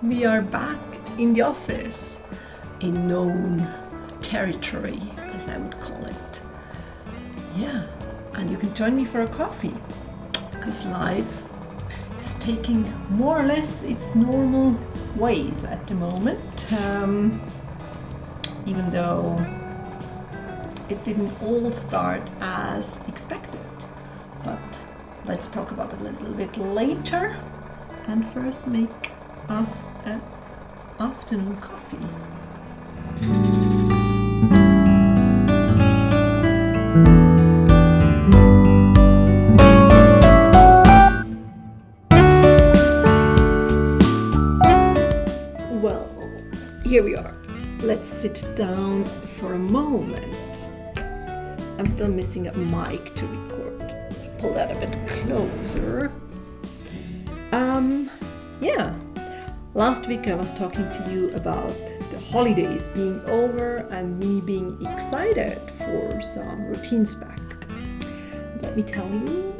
We are back in the office, in known territory, as I would call it. Yeah, and you can join me for a coffee, because life is taking more or less its normal ways at the moment, even though it didn't all start as expected. But let's talk about it a little bit later, and first make us an afternoon coffee. Well, here we are. Let's sit down for a moment. I'm still missing a mic to record. Pull that a bit closer. Yeah. Last week I was talking to you about the holidays being over and me being excited for some routines back. Let me tell you,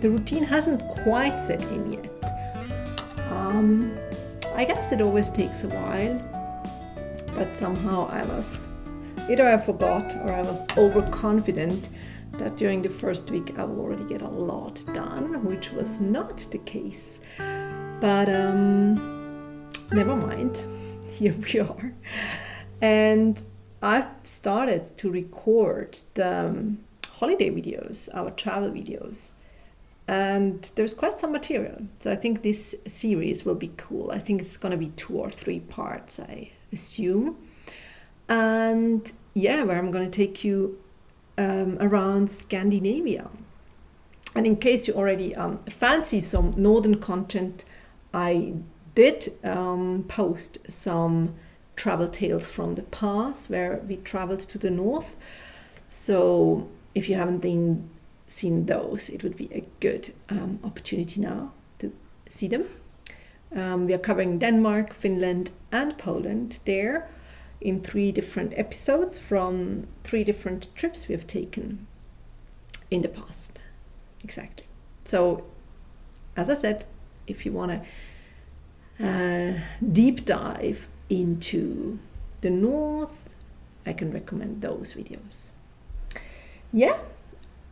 the routine hasn't quite set in yet. I guess it always takes a while, but somehow either I forgot or I was overconfident that during the first week I will already get a lot done, which was not the case. But never mind, here we are. And I've started to record the holiday videos, our travel videos. And there's quite some material. So I think this series will be cool. I think it's going to be 2 or 3 parts, I assume. And yeah, where I'm going to take you around Scandinavia. And in case you already fancy some northern content, I did post some travel tales from the past where we traveled to the north. So if you haven't seen those, it would be a good opportunity now to see them. We are covering Denmark, Finland and Poland there in 3 different episodes from 3 different trips we have taken in the past. Exactly. So as I said, if you want to deep dive into the north, I can recommend those videos. Yeah.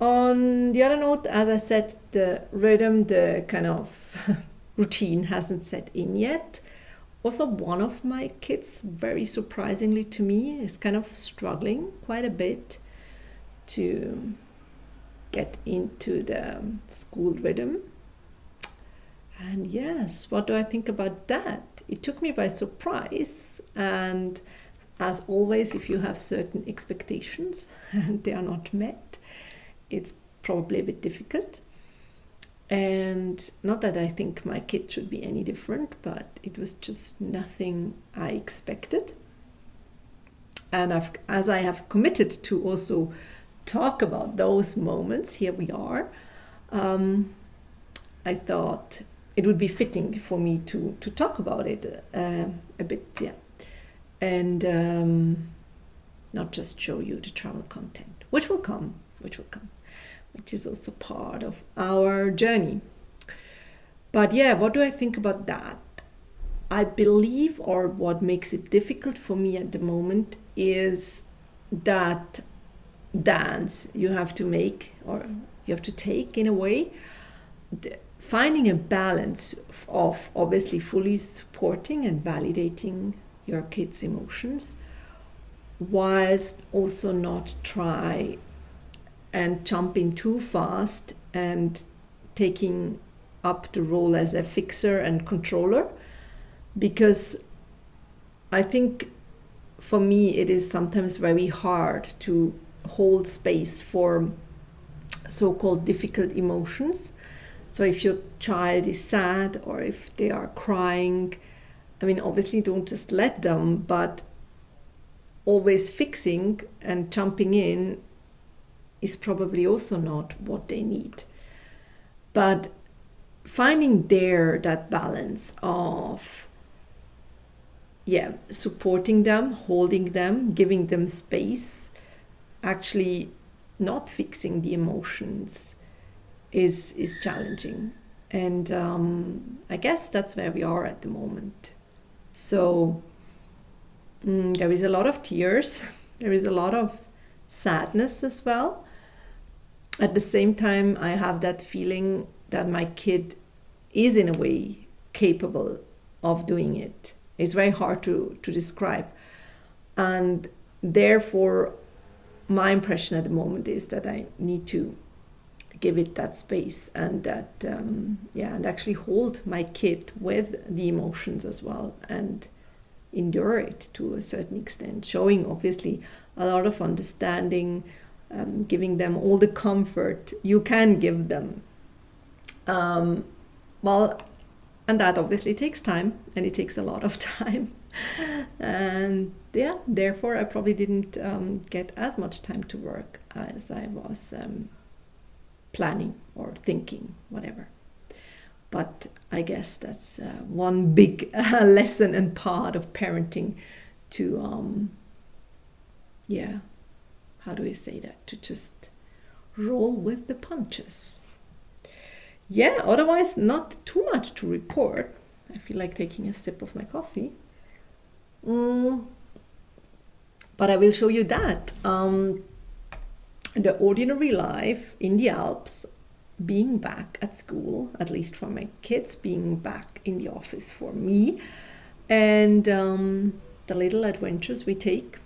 On the other note, as I said, the rhythm, the kind of routine hasn't set in yet. Also, one of my kids, very surprisingly to me, is kind of struggling quite a bit to get into the school rhythm. And yes, what do I think about that? It took me by surprise. And as always, if you have certain expectations and they are not met, it's probably a bit difficult. And not that I think my kid should be any different, but it was just nothing I expected. And as I have committed to also talk about those moments, here we are, I thought it would be fitting for me to talk about it a bit, yeah. And not just show you the travel content, which will come, which is also part of our journey. But yeah, what do I think about that? I believe, or what makes it difficult for me at the moment, is that dance you have to make, or you have to take in a way, finding a balance of obviously fully supporting and validating your kids' emotions, whilst also not try and jumping too fast and taking up the role as a fixer and controller. Because I think for me it is sometimes very hard to hold space for so-called difficult emotions. So if your child is sad or if they are crying, I mean, obviously don't just let them, but always fixing and jumping in is probably also not what they need. But finding there that balance of supporting them, holding them, giving them space, actually not fixing the emotions is challenging. And I guess that's where we are at the moment. So there is a lot of tears, there is a lot of sadness as well. At the same time, I have that feeling that my kid is in a way capable of doing it. It's very hard to describe. And therefore, my impression at the moment is that I need to give it that space, and that and actually hold my kid with the emotions as well, and endure it to a certain extent, showing obviously a lot of understanding, giving them all the comfort you can give them. Well, and that obviously takes time, and it takes a lot of time. And yeah, therefore I probably didn't get as much time to work as I was planning or thinking, whatever. But I guess that's one big lesson and part of parenting, to how do we say that, to just roll with the punches. Yeah, otherwise not too much to report. I feel like taking a sip of my coffee. But I will show you that the ordinary life in the Alps, being back at school, at least for my kids, being back in the office for me, and the little adventures we take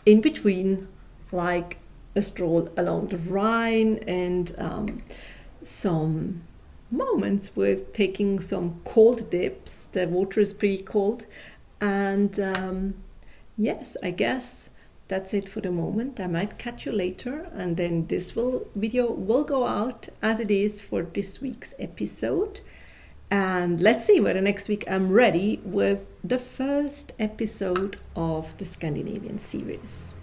in between, like a stroll along the Rhine, and some moments with taking some cold dips. The water is pretty cold. And yes, I guess that's it for the moment. I might catch you later, and then this video will go out as it is for this week's episode. And let's see whether next week I'm ready with the first episode of the Scandinavian series.